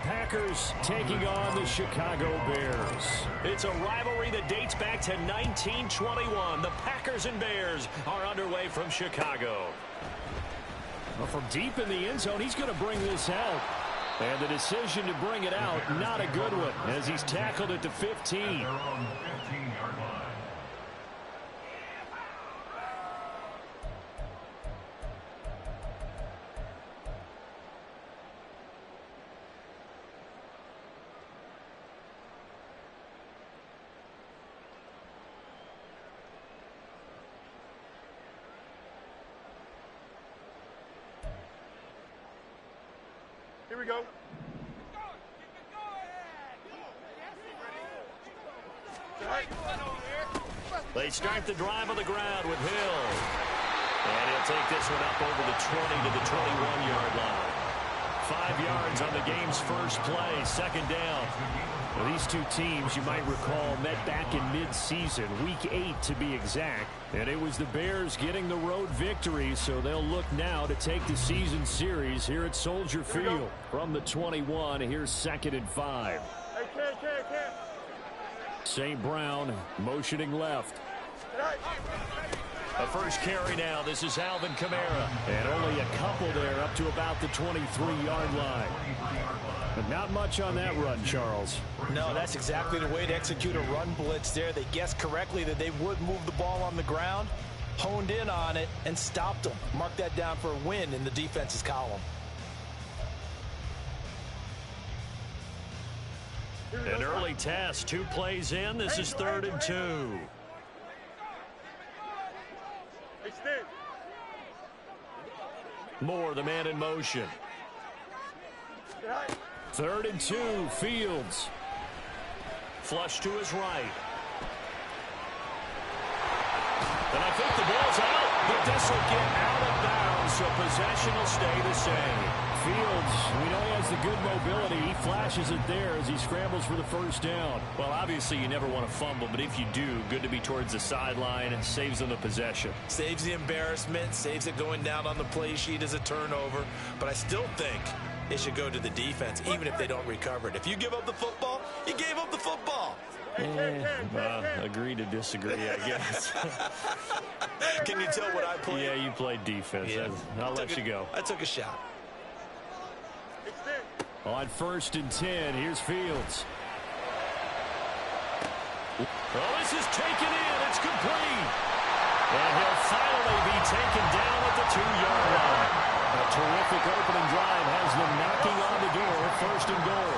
Packers taking on the Chicago Bears. It's a rivalry that dates back to 1921. The Packers and Bears are underway from Chicago. Well, from deep in the end zone, he's going to bring this out. And the decision to bring it out, not a good one, as he's tackled at the 15. Here we go. They start the drive on the ground with Hill. And he'll take this one up over the 20 to the 21-yard line. 5 yards on the game's first play, second down. Well, these two teams, you might recall, met back in mid-season, week 8 to be exact. And it was the Bears getting the road victory, so they'll look now to take the season series here at Soldier Field. From the 21, here's 2nd and 5. St. Brown motioning left. A first carry now. This is Alvin Kamara. And only a couple there up to about the 23-yard line. But not much on that run, Charles. No, that's exactly the way to execute a run blitz there. They guessed correctly that they would move the ball on the ground, honed in on it, and stopped them. Mark that down for a win in the defense's column. An early test, 2 plays in. This is 3rd and 2. Moore, the man in motion. 3rd and 2, Fields. Flush to his right. And I think the ball's out, but this will get out of bounds, so possession will stay the same. Fields, we know he has the good mobility. He flashes it there as he scrambles for the first down. Well, obviously you never want to fumble, but if you do, good to be towards the sideline and saves them the possession. Saves the embarrassment, saves it going down on the play sheet as a turnover. But I still think it should go to the defense, even if they don't recover it. If you give up the football, you gave up the football. Agree to disagree, I guess. Can you tell what I played? Yeah, you played defense. Yeah. I'll let you go. I took a shot. On 1st and 10, here's Fields. Well, this is taken in. It's complete. And he'll finally be taken down at the 2-yard line. A terrific opening drive has them knocking on the door. 1st and goal.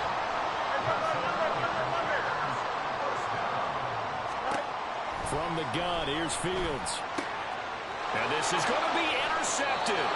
From the gun, here's Fields. And this is going to be intercepted.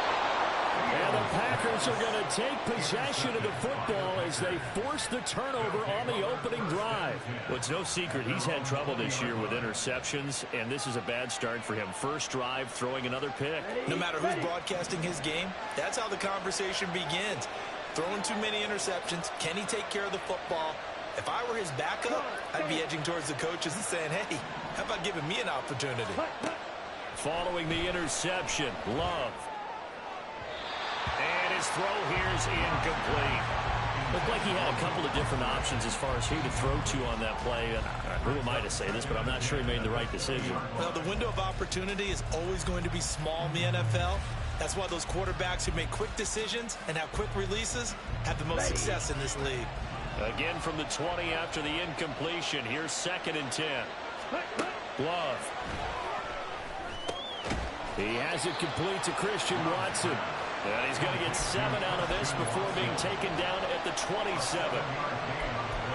And the Packers are going to take possession of the football as they force the turnover on the opening drive. Well, it's no secret he's had trouble this year with interceptions, and this is a bad start for him. First drive, throwing another pick. No matter who's broadcasting his game, that's how the conversation begins. Throwing too many interceptions. Can he take care of the football? If I were his backup, I'd be edging towards the coaches and saying, hey, how about giving me an opportunity? Following the interception, Love. And his throw here's incomplete. Looked like he had a couple of different options as far as who to throw to on that play. Who am I to say this, but I'm not sure he made the right decision. Well, the window of opportunity is always going to be small in the NFL. That's why those quarterbacks who make quick decisions and have quick releases have the most success in this league. Again from the 20 after the incompletion. Here's 2nd and 10. Love. He has it complete to Christian Watson. And he's going to get 7 out of this before being taken down at the 27.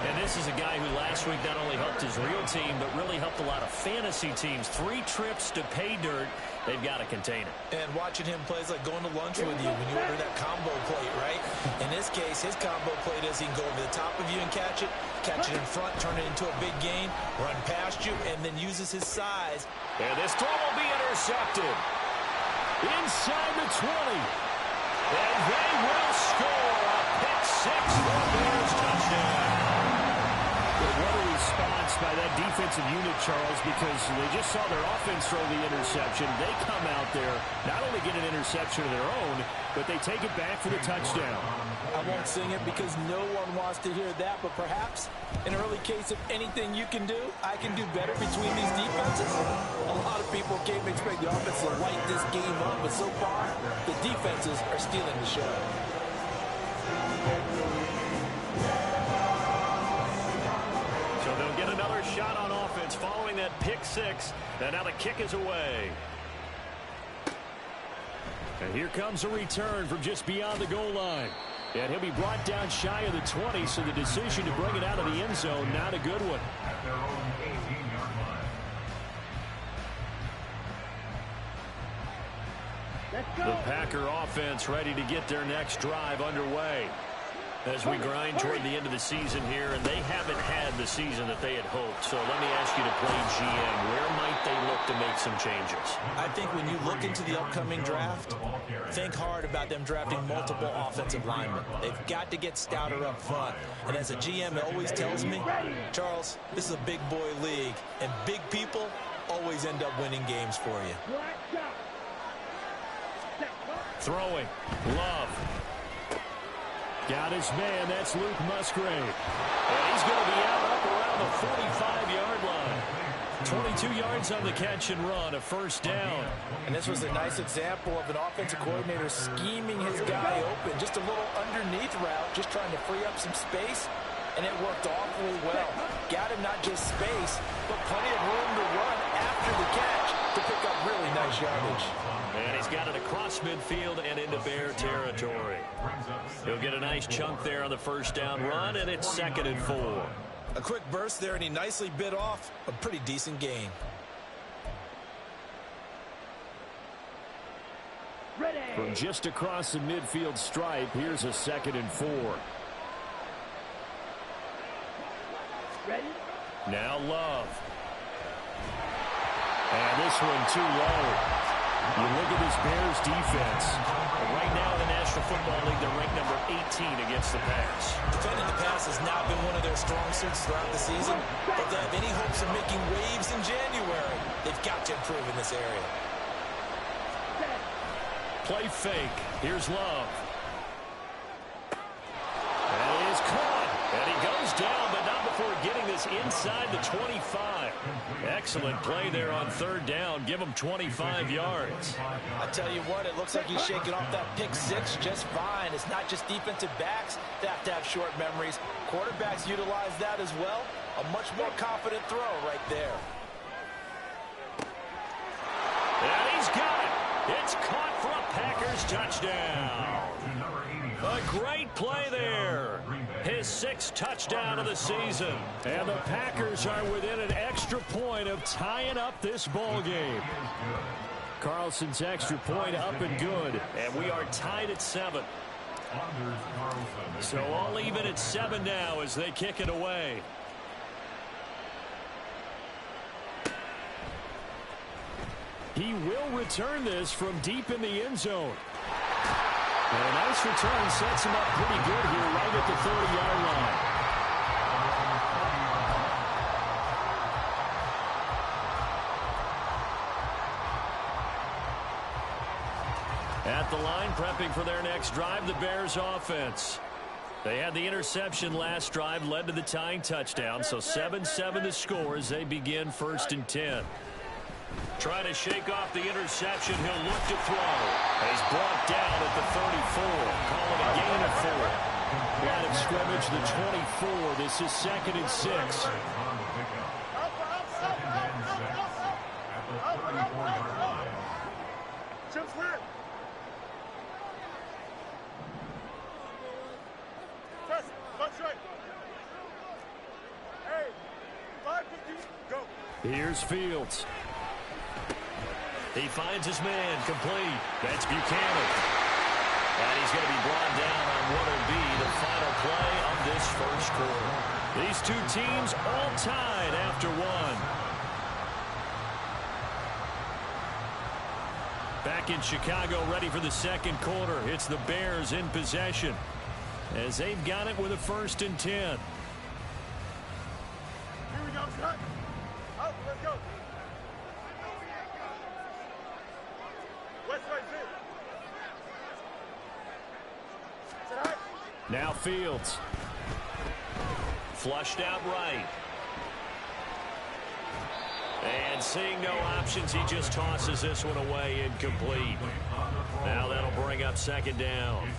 And this is a guy who last week not only helped his real team, but really helped a lot of fantasy teams. 3 trips to pay dirt. They've got to contain it. And watching him play is like going to lunch with you when you order that combo plate, right? In this case, his combo plate is he can go over the top of you and catch it in front, turn it into a big gain, run past you, and then uses his size. And this throw will be intercepted. Inside the 20. And they will score a pick 6 for Bears touchdown. But what a response by that defensive unit, Charles, because they just saw their offense throw the interception. They come out there, not only get an interception of their own, but they take it back for the touchdown. I won't sing it because no one wants to hear that, but perhaps an early case of anything you can do, I can do better between these defenses. A lot of people came to expect the offense to light this game up, but so far, the defenses are stealing the show. So they'll get another shot on offense following that pick six, and now the kick is away. And here comes a return from just beyond the goal line. And he'll be brought down shy of the 20, so the decision to bring it out of the end zone, not a good one. The Packer offense ready to get their next drive underway. As we grind toward the end of the season here, and they haven't had the season that they had hoped. So let me ask you to play GM. Where might they look to make some changes? I think when you look into the upcoming draft, think hard about them drafting multiple offensive linemen. They've got to get stouter up front. And as a GM, it always tells me, Charles, this is a big boy league, and big people always end up winning games for you. Throwing. Love. Got his man. That's Luke Musgrave. And he's going to be out up around the 45-yard line. 22 yards on the catch and run, a first down. And this was a nice example of an offensive coordinator scheming his guy open. Just a little underneath route, just trying to free up some space. And it worked awfully well. Got him not just space, but plenty of room to run after the catch to pick up really nice yardage. And he's got it across midfield and into Bear territory. He'll get a nice chunk there on the first down run, and it's 2nd and 4. A quick burst there, and he nicely bit off a pretty decent gain. From just across the midfield stripe, here's a 2nd and 4. Now Love. And this one too low. You look at this Bears defense. Right now in the National Football League, they're ranked number 18 against the pass. Defending the pass has not been one of their strong suits throughout the season. But they have any hopes of making waves in January, they've got to improve in this area. Play fake. Here's Love. And it is caught. And he goes down, but not before getting this inside the 25. Excellent play there on 3rd down. Give him 25 yards. I tell you what, it looks like he's shaking off that pick six just fine. It's not just defensive backs that have to have short memories. Quarterbacks utilize that as well. A much more confident throw right there. And he's got it. It's caught for a Packers touchdown. A great play there. His 6th touchdown of the season. And the Packers are within an extra point of tying up this ball game. Carlson's extra point up and good. And we are tied at 7. So all even at 7 now as they kick it away. He will return this from deep in the end zone. And a nice return sets him up pretty good here right at the 30-yard line. At the line, prepping for their next drive, the Bears offense. They had the interception last drive, led to the tying touchdown, so 7-7 the score as they begin 1st and 10. Trying to shake off the interception. He'll look to throw. He's brought down at the 34. Call it a gain of 4. Line of scrimmage, the 24. This is 2nd and 6. Here's Fields. He finds his man complete. That's Buchanan. And he's going to be brought down on what will be the final play of this first quarter. These two teams all tied after 1. Back in Chicago, ready for the 2nd quarter. It's the Bears in possession as they've got it with a 1st and 10. Here we go, cut. Now Fields. Flushed out right. And seeing no options, he just tosses this one away incomplete. Now that'll bring up second down.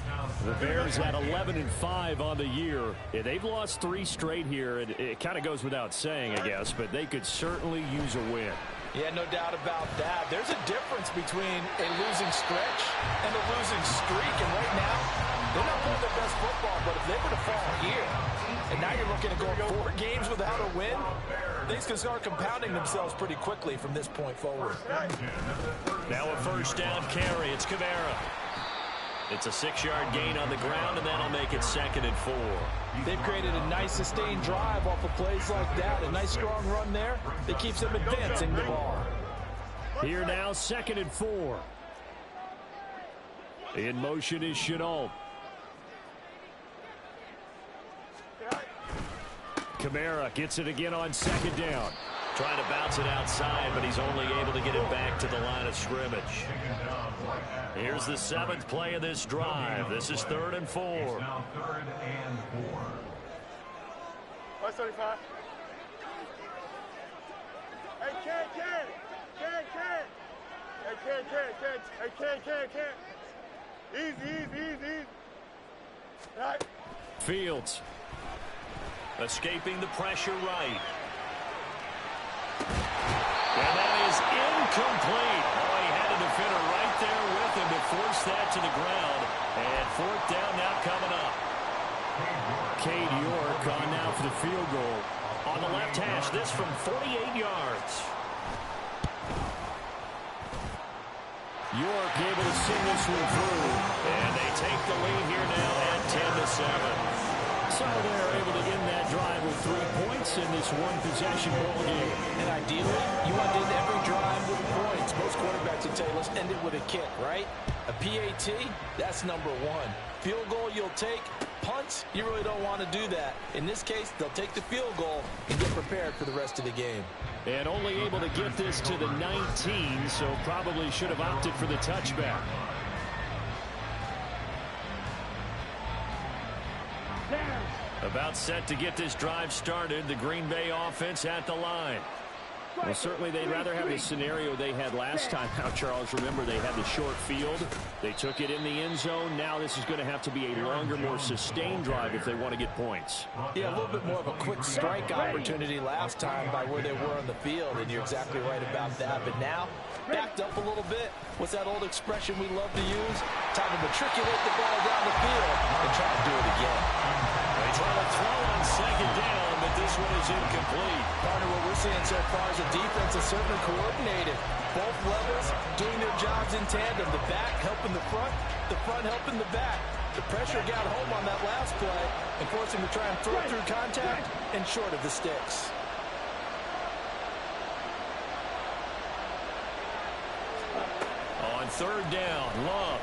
The Bears at 11-5 on the year. Yeah, they've lost 3 straight here. It kind of goes without saying, I guess, but they could certainly use a win. Yeah, no doubt about that. There's a difference between a losing stretch and a losing streak. And right now, they're not playing their best football, but if they were to fall here, and now you're looking at going 4 games without a win, things can start compounding themselves pretty quickly from this point forward. Now a first down carry. It's Kamara. It's a 6-yard gain on the ground, and that'll make it 2nd and 4. They've created a nice sustained drive off of plays like that. A nice strong run there that keeps them advancing the ball. Here now, 2nd and 4. In motion is Shenault. Kamara gets it again on 2nd down. Trying to bounce it outside, but he's only able to get it back to the line of scrimmage. Here's the 7th play of this drive. This is 3rd and 4. Now 3rd and 4. 135. Hey, Ken. Hey, Ken. Easy. All right. Fields. Escaping the pressure right. And that is incomplete. Oh, he had a defender right there with him to force that to the ground. And 4th down now coming up. Cade York on now for the field goal. On the left hash, this from 48 yards. York able to send this one through. And they take the lead here now at 10-7. So they're able to end that drive with 3 points in this one-possession ball game. And ideally, you want to end every drive with points. Most quarterbacks would tell you, let's end it with a kick, right? A PAT, that's number 1. Field goal you'll take. Punts, you really don't want to do that. In this case, they'll take the field goal and get prepared for the rest of the game. And only able to get this to the 19, so probably should have opted for the touchback. About set to get this drive started. The Green Bay offense at the line. Well, certainly they'd rather have the scenario they had last time out, Charles. Remember, they had the short field. They took it in the end zone. Now this is going to have to be a longer, more sustained drive if they want to get points. Yeah, a little bit more of a quick strike opportunity last time by where they were on the field, and you're exactly right about that. But now, backed up a little bit. What's that old expression we love to use? Time to matriculate the ball down the field and try to do it again. They try to throw on 2nd down, but this one is incomplete. Partner, what we're seeing so far is the defense is certainly coordinated. Both levels doing their jobs in tandem. The back helping the front helping the back. The pressure got home on that last play and forced him to try and throw through contact and short of the sticks. On 3rd down, Love.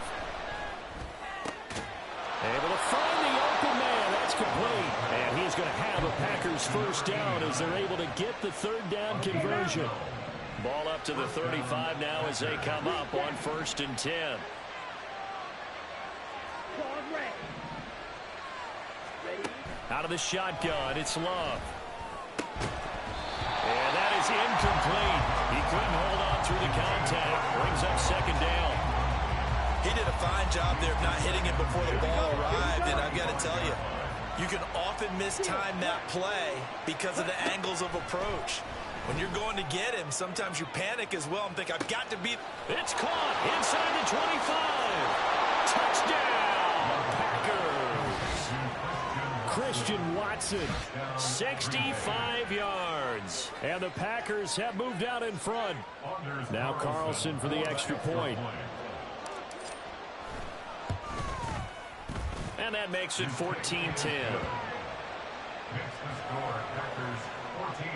Able to find the open man. That's complete. And he's going to have a Packers first down as they're able to get the 3rd down conversion. Ball up to the 35 now as they come up on 1st and 10. Out of the shotgun, it's Love. And that is incomplete. He couldn't hold on through the contact. Brings up 2nd down. He did a fine job there of not hitting it before the ball arrived, and I've got to tell you, you can often mistime that play because of the angles of approach. When you're going to get him, sometimes you panic as well and think, I've got to be... It's caught inside the 25. Touchdown, Packers. Christian Watson, 65 yards. And the Packers have moved out in front. Now Carlson for the extra point. And that makes it 14-10. Next to score, Packers 14,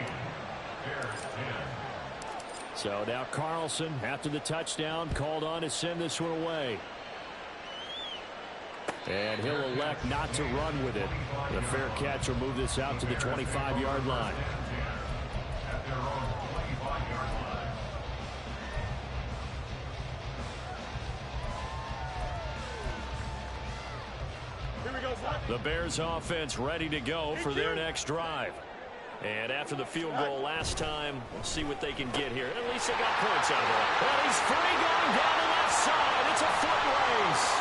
Bears 10. So now Carlson, after the touchdown, called on to send this one away. And he'll elect not to run with it. The fair catch will move this out to the 25-yard line. At their own The Bears offense ready to go for their next drive. And after the field goal last time, we'll see what they can get here. At least they got points out of it. Well, he's free going down the left side. It's a foot race.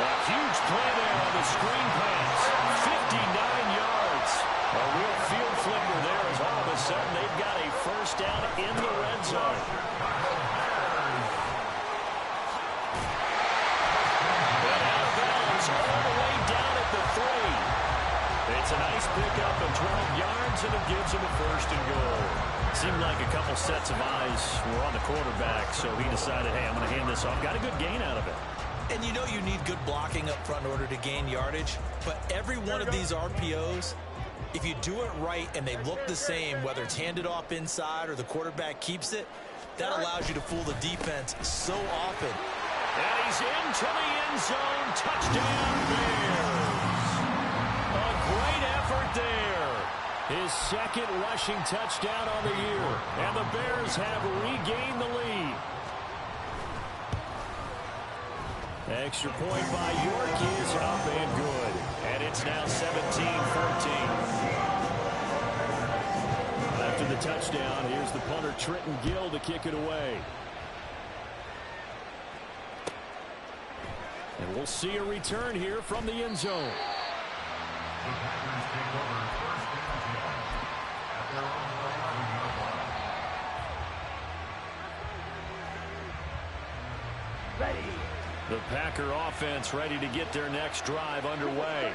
A huge play there on the screen pass. 59 yards. A real field flipper there as all of a sudden they've got a first down in the red zone. But out of bounds all the way down at the 3. It's a nice pickup of 12 yards, and it gives him a first and goal. Seemed like a couple sets of eyes were on the quarterback, so he decided, hey, I'm going to hand this off. Got a good gain out of it. And you know you need good blocking up front in order to gain yardage, but every one of these RPOs, if you do it right and they look the same, whether it's handed off inside or the quarterback keeps it, that allows you to fool the defense so often. And he's into the end zone. Touchdown, Bears. A great effort there. His second rushing touchdown on the year. And the Bears have regained the lead. Extra point by York is up and good. And it's now 17-14. After the touchdown, here's the punter Trenton Gill to kick it away. And we'll see a return here from the end zone. The Packers take over first and 10 at their own 11-yard line. Ready. The Packer offense ready to get their next drive underway.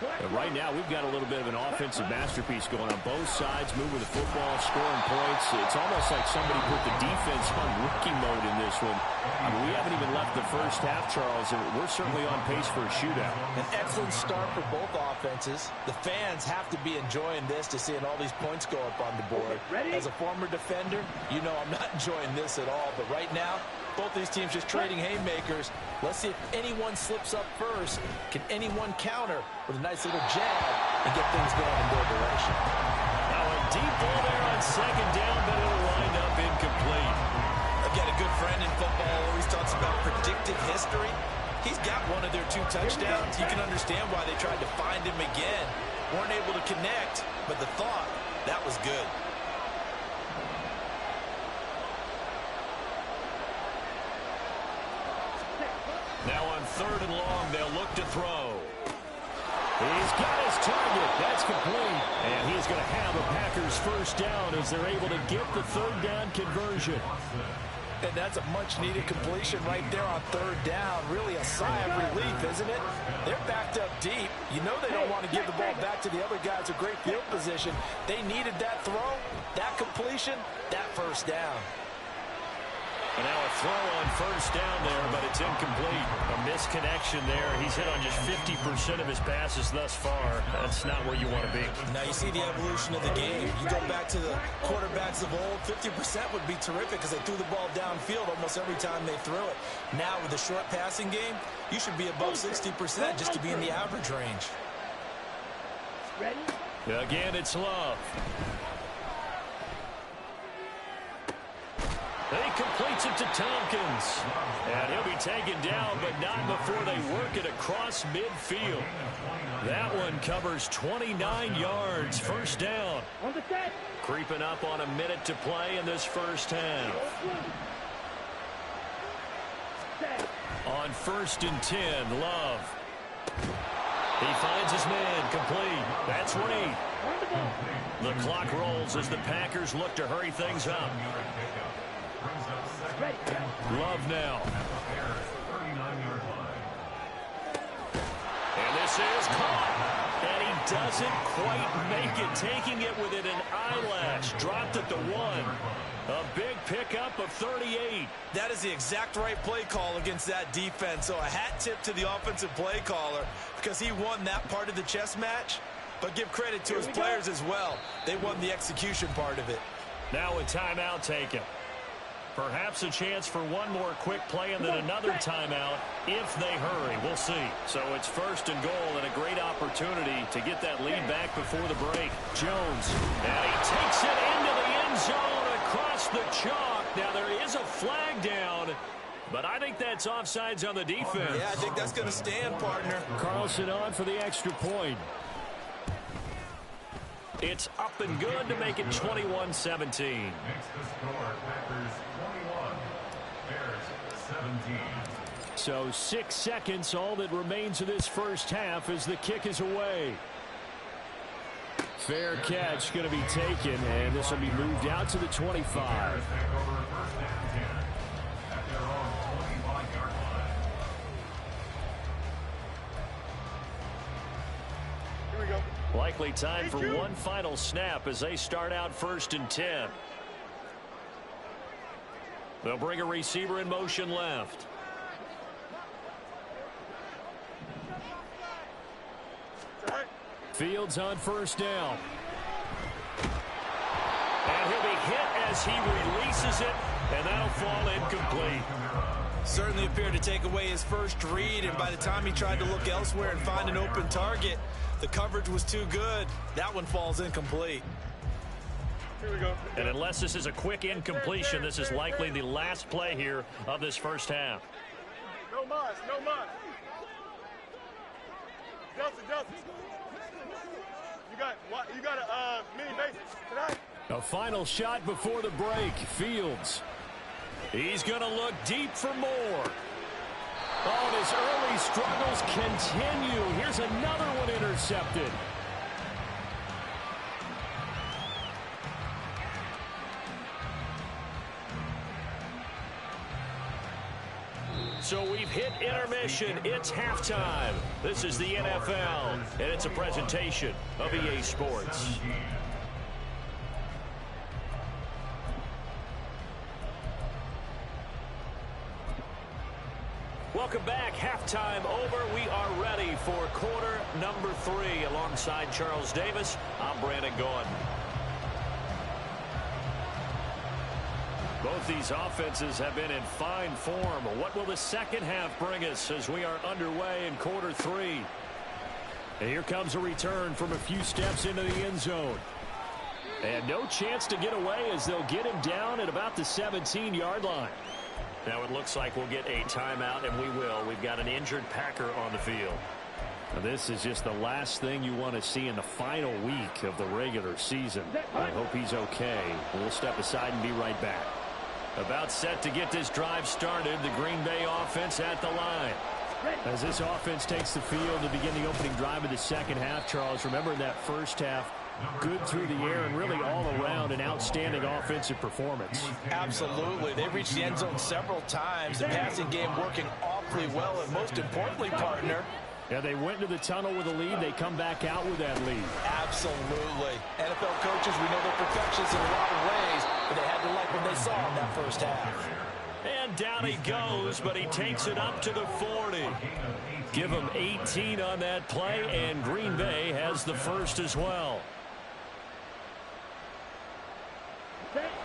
And right now, we've got a little bit of an offensive masterpiece going on. Both sides moving the football, scoring points. It's almost like somebody put the defense on rookie mode in this one. I mean, we haven't even left the first half, Charles, and we're certainly on pace for a shootout. An excellent start for both offenses. The fans have to be enjoying this to seeing all these points go up on the board. As a former defender, you know I'm not enjoying this at all. But right now, both these teams just trading haymakers. Let's see if anyone slips up first. Can anyone counter with a nice little jab and get things going in their direction? Now a deep ball there on second down, but it'll wind up incomplete. I've got a good friend in football who always talks about predictive history. He's got one of their 2 touchdowns. You can understand why they tried to find him again. Weren't able to connect, but the thought, that was good. Now on third and long, they'll look to throw. He's got his target. That's complete. And he's going to have a Packers first down as they're able to get the third down conversion. And that's a much-needed completion right there on third down. Really a sigh of relief, isn't it? They're backed up deep. You know they don't want to give the ball back to the other guys. A great field position. They needed that throw, that completion, that first down. And now a throw on first down there, but it's incomplete. A misconnection there. He's hit on just 50% of his passes thus far. That's not where you want to be. Now you see the evolution of the game. You go back to the quarterbacks of old, 50% would be terrific because they threw the ball downfield almost every time they threw it. Now with the short passing game, you should be above 60% just to be in the average range. Ready. Again, it's Love. He completes it to Tompkins. And he'll be taken down, but not before they work it across midfield. That one covers 29 yards. First down. On the set. Creeping up on a minute to play in this first half. Set. On first and 10, Love. He finds his man, complete. That's Reed. On the ball. The clock rolls as the Packers look to hurry things up. Ready. Love now. And this is caught. And he doesn't quite make it, taking it within an eyelash. Dropped at the 1. A big pickup of 38. That is the exact right play call against that defense. So a hat tip to the offensive play caller because he won that part of the chess match. But give credit to his players as well. They won the execution part of it. Now a timeout taken. Perhaps a chance for one more quick play and then another timeout if they hurry. We'll see. So it's first and goal and a great opportunity to get that lead back before the break. Jones. And he takes it into the end zone across the chalk. Now there is a flag down. But I think that's offsides on the defense. Yeah, I think that's going to stand, partner. Carlson on for the extra point. It's up and good to make it 21-17. Makes the score Packers 21, Bears 17. So 6 seconds, all that remains of this first half as the kick is away. Fair catch going to be taken, and this will be moved out to the 25. Bears take over first and 10 at their own 25-yard line. Here we go. Likely time for one final snap as they start out 1st and 10. They'll bring a receiver in motion left. Fields on first down. And he'll be hit as he releases it, and that'll fall incomplete. Certainly appeared to take away his first read, and by the time he tried to look elsewhere and find an open target, the coverage was too good. That one falls incomplete. Here we go. And unless this is a quick incompletion, this is likely the last play here of this first half. No mas, no mas. Justin. You got a mini basics tonight. A final shot before the break. Fields. He's going to look deep for more. Oh, and his early struggles continue. Here's another one intercepted. So we've hit intermission. It's halftime. This is the NFL, and it's a presentation of EA Sports. Welcome back. Halftime over. We are ready for quarter number 3. Alongside Charles Davis, I'm Brandon Gaudin. Both these offenses have been in fine form. What will the second half bring us as we are underway in quarter 3? And here comes a return from a few steps into the end zone. And no chance to get away as they'll get him down at about the 17-yard line. Now it looks like we'll get a timeout, and we will. We've got an injured Packer on the field. Now, this is just the last thing you want to see in the final week of the regular season. I hope he's okay. We'll step aside and be right back. About set to get this drive started, the Green Bay offense at the line. As this offense takes the field to begin the opening drive of the second half, Charles, remember in that first half, good through the air and really all around an outstanding offensive performance. Absolutely. They reached the end zone several times. The passing game working awfully well, and most importantly, partner, yeah, they went to the tunnel with a lead. They come back out with that lead. absolutely. NFL coaches, we know they're perfectionists in a lot of ways, but they had to like what they saw in that first half. And down he goes, but he takes it up to the 40. Give him 18 on that play, and Green Bay has the first as well.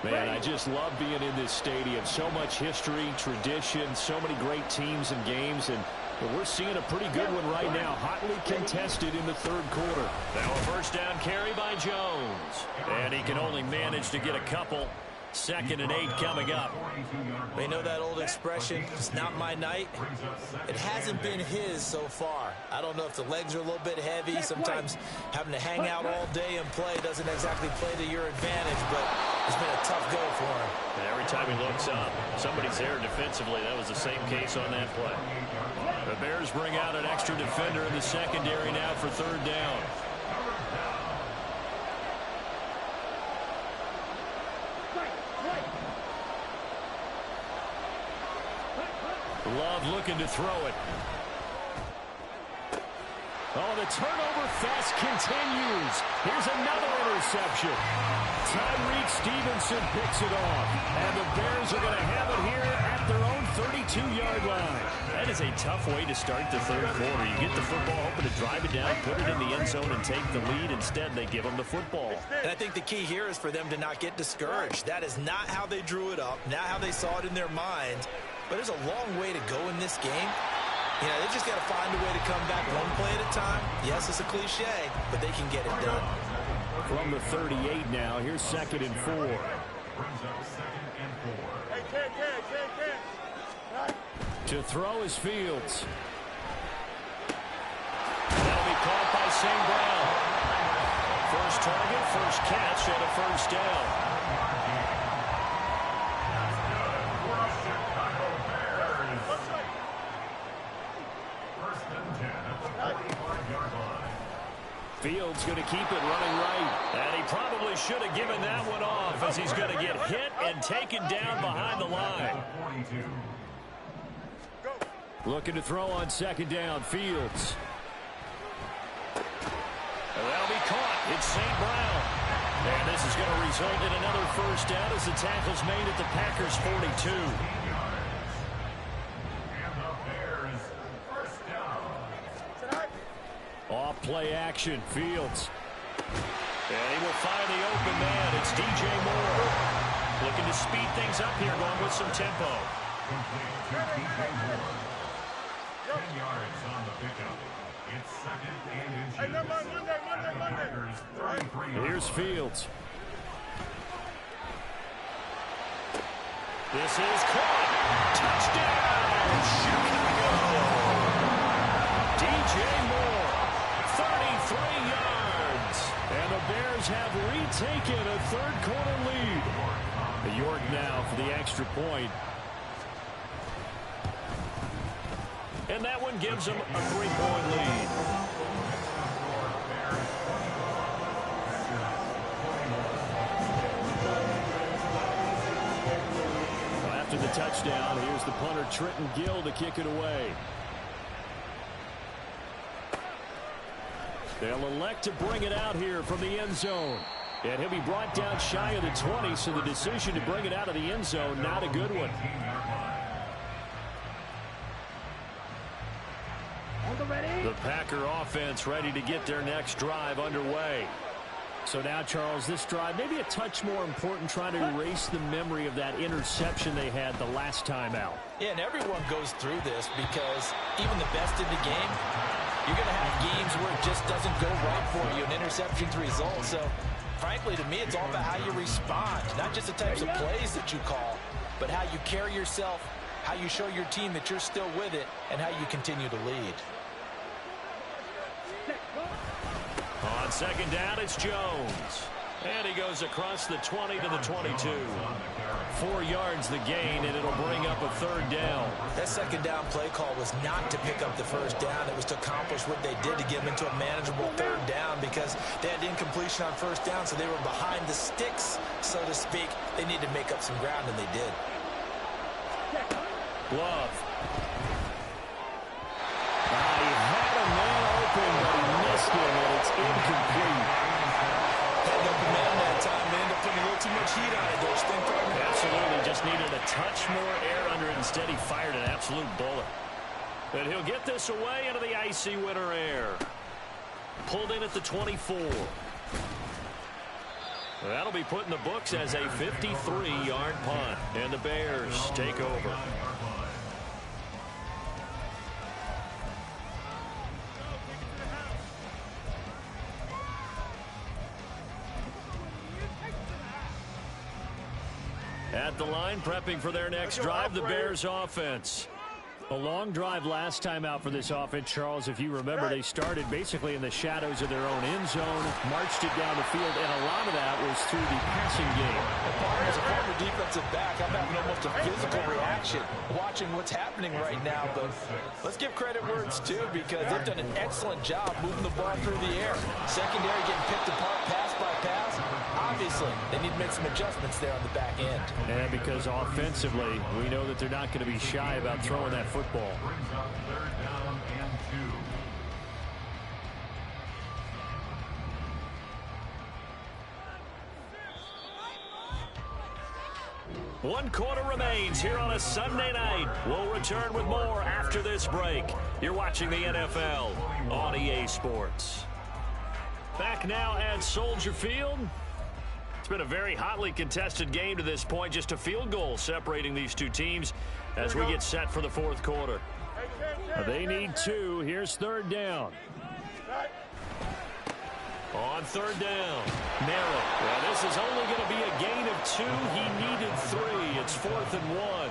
Man, I just love being in this stadium. So much history, tradition, so many great teams and games, and we're seeing a pretty good one right now, hotly contested in the third quarter. Now a first down carry by Jones. And he can only manage to get a couple. 2nd and 8 coming up. They know that old expression, it's not my night. It hasn't been his so far. I don't know if the legs are a little bit heavy. Sometimes having to hang out all day and play doesn't exactly play to your advantage, but it's been a tough go for him. And every time he looks up, somebody's there defensively. That was the same case on that play. The Bears bring out an extra defender in the secondary now for 3rd down. Love looking to throw it. Oh, the turnover fest continues. Here's another interception. Tyreek Stevenson picks it off. And the Bears are going to have it here at their own 32-yard line. That is a tough way to start the third quarter. You get the football, hoping to drive it down, put it in the end zone, and take the lead. Instead, they give them the football. And I think the key here is for them to not get discouraged. That is not how they drew it up, not how they saw it in their mind. But there's a long way to go in this game. You know, they just got to find a way to come back one play at a time. Yes, it's a cliche, but they can get it done. From the 38 now, here's 2nd and 4. Brings up 2nd and 4. Hey, Ken. To throw is Fields. That'll be caught by St. Brown. First target, first catch, and a first down. Fields going to keep it running right. And he probably should have given that one off as he's going to get hit and taken down behind the line. Looking to throw on second down, Fields. And that'll be caught. It's St. Brown. And this is going to result in another first down as the tackle's made at the Packers' 42. Off play action, Fields. And he will find the open man. It's DJ Moore. Looking to speed things up here, going with some tempo. 10 yards on the pickup. It's second and inches. Hey, Monday. Here's Fields. This is caught. Touchdown, Chicago. DJ Moore, 33 yards. And the Bears have retaken a third-quarter lead. York now for the extra point. And that one gives them a 3-point lead. After the touchdown, here's the punter Trenton Gill to kick it away. They'll elect to bring it out here from the end zone. And he'll be brought down shy of the 20, so the decision to bring it out of the end zone, not a good one. The Packer offense ready to get their next drive underway. So now, Charles, this drive maybe a touch more important, trying to erase the memory of that interception they had the last time out. Yeah, and everyone goes through this because even the best in the game, you're going to have games where it just doesn't go right for you, and interceptions result. So, frankly, to me, it's all about how you respond, not just the types of plays that you call, but how you carry yourself, how you show your team that you're still with it, and how you continue to lead. On second down, it's Jones. And he goes across the 20 to the 22. 4 yards the gain, and it'll bring up a third down. That second down play call was not to pick up the first down. It was to accomplish what they did to get them into a manageable third down because they had incompletion on first down, so they were behind the sticks, so to speak. They needed to make up some ground, and they did. Love. He had a man open, but he missed him, and it's incomplete. Had no man that time. They ended up putting a little too much heat on it, don't you think, partner? Absolutely. Just needed a touch more air under it. Instead, he fired an absolute bullet. And he'll get this away into the icy winter air. Pulled in at the 24. That'll be put in the books as a 53-yard punt. And the Bears take over. At the line, prepping for their next drive, the Bears offense. A long drive last time out for this offense, Charles. If you remember, they started basically in the shadows of their own end zone, marched it down the field, and a lot of that was through the passing game. As a former defensive back, I'm having almost a physical reaction watching what's happening right now. But let's give credit where it's due because they've done an excellent job moving the ball through the air. Secondary getting picked apart pass by pass. Obviously, they need to make some adjustments there on the back end. And because offensively, we know that they're not going to be shy about throwing that football. Brings up third down and 2. 1 quarter remains here on a Sunday night. We'll return with more after this break. You're watching the NFL on EA Sports. Back now at Soldier Field. It's been a very hotly contested game to this point. Just a field goal separating these two teams as we get set for the fourth quarter. They need 2. Here's third down. On third down, Merrill. Well, this is only going to be a gain of 2. He needed 3. It's 4th and 1.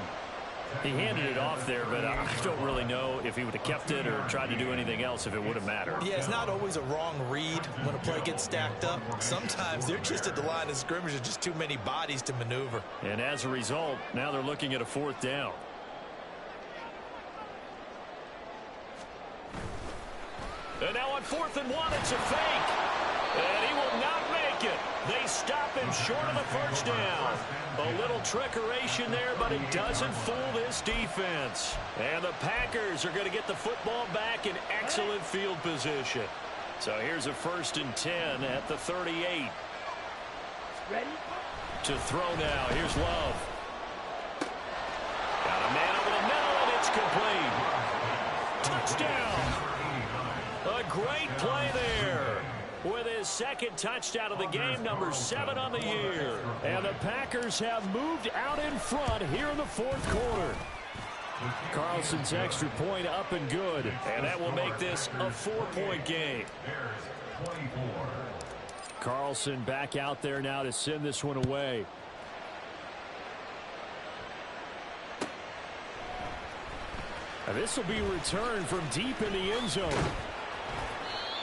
He handed it off there, but I don't really know if he would have kept it or tried to do anything else if it would have mattered. Yeah, it's not always a wrong read when a play gets stacked up. Sometimes they're just at the line of scrimmage with just too many bodies to maneuver. And as a result, now they're looking at a 4th down. And now on 4th and 1, it's a fake. And he will not make it. They stop him short of the first down. A little trickeration there, but it doesn't fool this defense. And the Packers are going to get the football back in excellent field position. So here's a 1st and 10 at the 38. Ready? To throw now. Here's Love. Got a man over the middle, and it's complete. Touchdown. A great play there. With his 2nd touchdown of the game, number 7 on the year. And the Packers have moved out in front here in the 4th quarter. Carlson's extra point up and good. And that will make this a 4-point game. Carlson back out there now to send this one away. And this will be returned from deep in the end zone.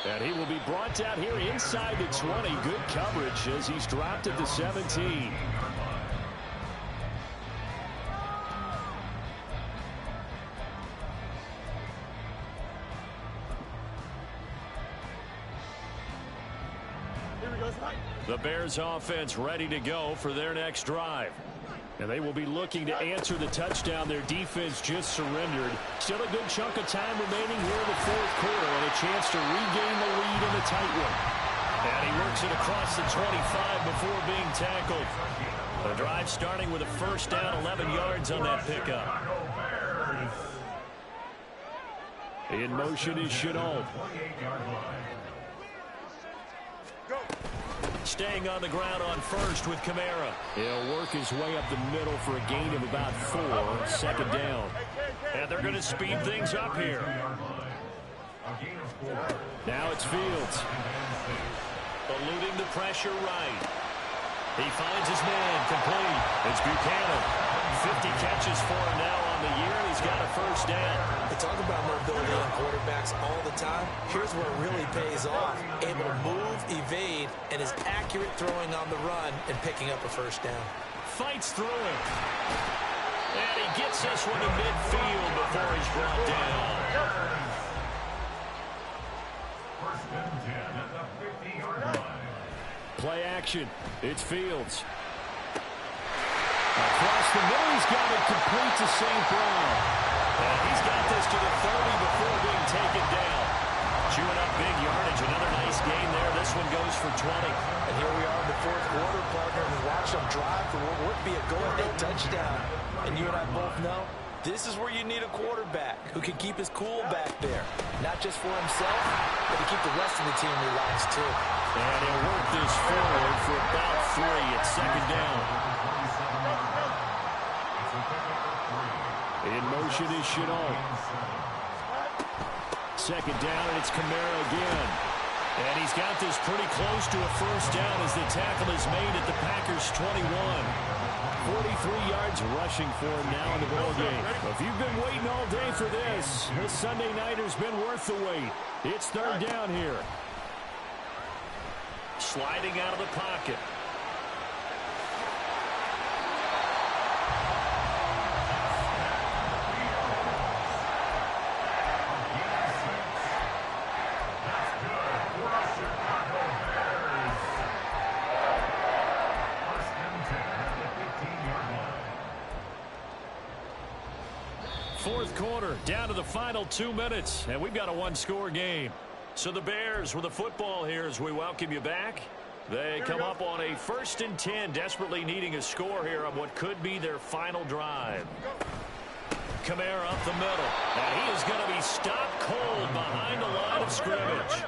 And he will be brought down here inside the 20. Good coverage as he's dropped at the 17. The Bears offense ready to go for their next drive. And they will be looking to answer the touchdown their defense just surrendered. Still a good chunk of time remaining here in the 4th quarter and a chance to regain the lead in the tight one. And he works it across the 25 before being tackled. The drive starting with a 1st down, 11 yards on that pickup. In motion is Shenault. Staying on the ground on 1st with Kamara. He'll work his way up the middle for a gain of about 4. 2nd down. And they're going to speed things up here. Now it's Fields. Eluding the pressure right. He finds his man complete. It's Buchanan. 50 catches for him now on the year, and he's got a 1st down. They talk about mobility on quarterbacks all the time. Here's where it really pays off. Able to move, evade, and is accurate throwing on the run and picking up a 1st down. Fights through it. And he gets this one to midfield before he's brought down. 1st and 10 at the 50-yard line. Play action. It's Fields. Across the middle, he's got it complete to St. Brown. And he's got this to the 30 before being taken down. Chewing up big yardage. Another nice gain there. This one goes for 20. And here we are in the 4th quarter, partner, and watch them drive for what would be a go-ahead touchdown. And you and I both know this is where you need a quarterback who can keep his cool back there. Not just for himself, but to keep the rest of the team relaxed, too. And he'll work this forward for about 3. It's 2nd down. In motion is Shenault. 2nd down, and it's Kamara again. And he's got this pretty close to a 1st down as the tackle is made at the Packers' 21. 43 yards rushing for him now in the ballgame. If you've been waiting all day for this Sunday nighter's been worth the wait. It's 3rd down here. Sliding out of the pocket. Quarter, down to the final 2 minutes, and we've got a 1-score game. So the Bears with the football here as we welcome you back. They come up on a 1st and 10, desperately needing a score here on what could be their final drive. Kamara up the middle, and he is going to be stopped cold behind the line of scrimmage.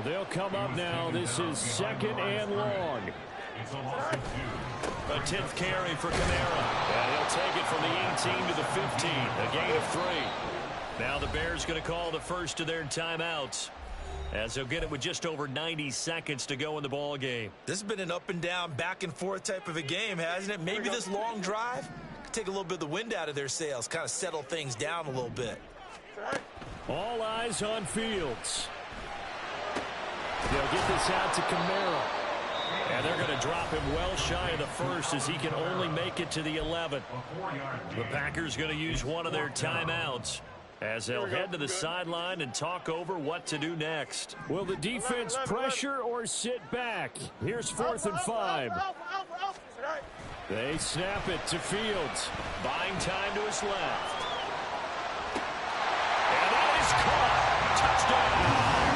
They'll come up now. This is 2nd and long. It's a loss of 2. A 10th carry for Kamara. And he'll take it from the 18 to the 15. A gain of 3. Now the Bears going to call the first of their timeouts, as they'll get it with just over 90 seconds to go in the ball game. This has been an up and down, back and forth type of a game, hasn't it? Maybe this long drive take a little bit of the wind out of their sails, kind of settle things down a little bit. All eyes on Fields. They'll get this out to Kamara. And they're going to drop him well shy of the first as he can only make it to the 11. The Packers going to use one of their timeouts as they'll head to the sideline and talk over what to do next. Will the defense pressure or sit back? Here's 4th and 5. They snap it to Fields. Buying time to his left. And that is caught. Touchdown,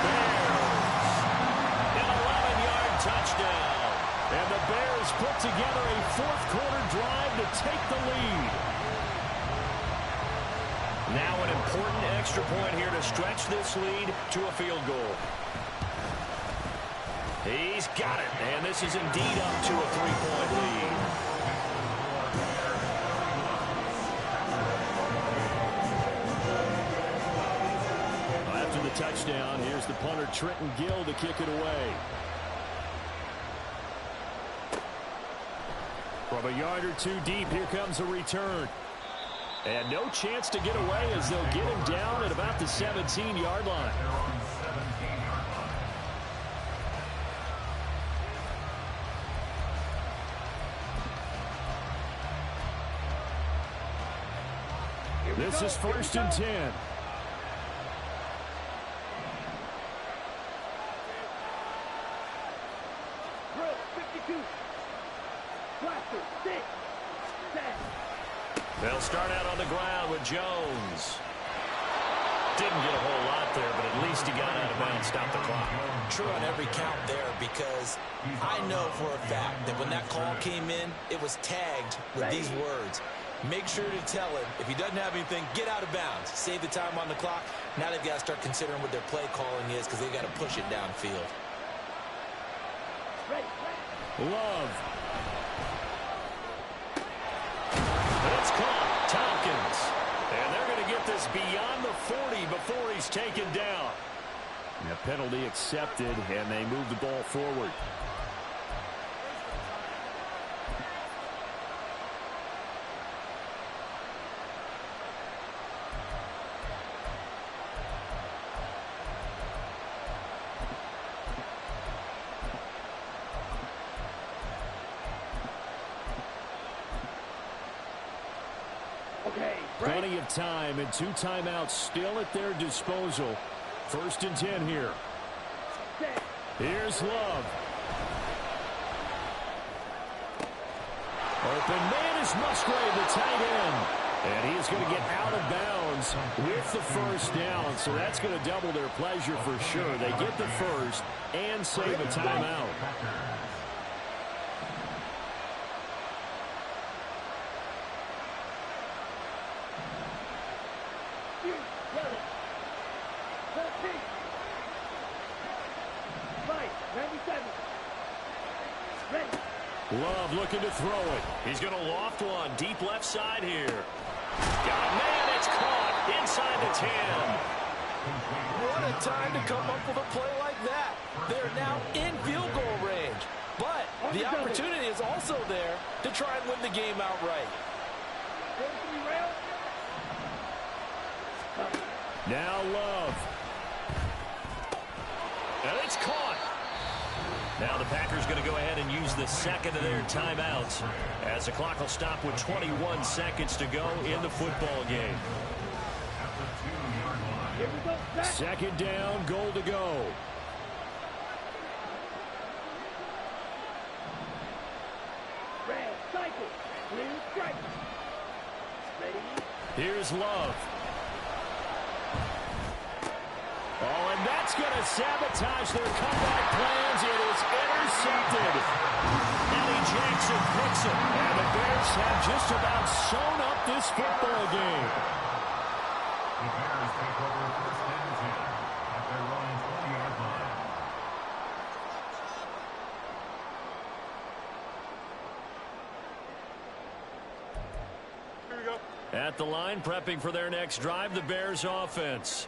Bears. An 11-yard touchdown. And the Bears put together a fourth-quarter drive to take the lead. Now an important extra point here to stretch this lead to a field goal. He's got it, and this is indeed up to a 3-point lead. After the touchdown, here's the punter Trenton Gill to kick it away. From a yard or two deep, here comes a return. And no chance to get away as they'll get him down at about the 17-yard line. This is 1st and 10. They'll start out on the ground with Jones. Didn't get a whole lot there, but at least he got out of bounds, stopped the clock. True on every count there, because I know for a fact that when that call came in, it was tagged with these words. Make sure to tell him, if he doesn't have anything, get out of bounds. Save the time on the clock. Now they've got to start considering what their play calling is because they've got to push it downfield. Love. It's caught. Tompkins. And they're going to get this beyond the 40 before he's taken down. A penalty accepted, and they move the ball forward. Plenty of time and 2 timeouts still at their disposal. 1st and 10 here. Here's Love. Open man is Musgrave, the tight end. And he's going to get out of bounds with the first down. So that's going to double their pleasure for sure. They get the first and save a timeout. Love looking to throw it. He's going to loft one deep left side here. Got a man. It's caught inside the 10. What a time to come up with a play like that. They're now in field goal range. But the opportunity is also there to try and win the game outright. Now Love. And it's caught. Now the Packers going to go ahead and use the second of their timeouts as the clock will stop with 21 seconds to go in the football game. Second down, goal to go. Here's Love. Oh, and that's going to sabotage their comeback plans. It is intercepted. Eddie Jackson picks it. And the Bears have just about sewn up this football game. The Bears take over 1st and 10 at their own 20-yard line. Here we go. At the line, prepping for their next drive, the Bears offense.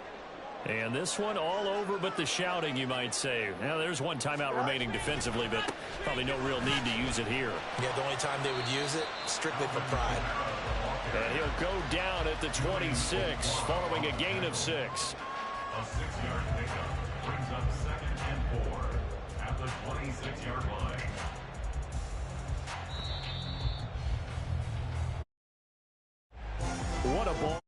And this one all over but the shouting, you might say. Now, there's one timeout remaining defensively, but probably no real need to use it here. Yeah, the only time they would use it, strictly for pride. And he'll go down at the 26 following a gain of 6. A 6-yard pickup brings up 2nd and 4 at the 26-yard line. What a ball.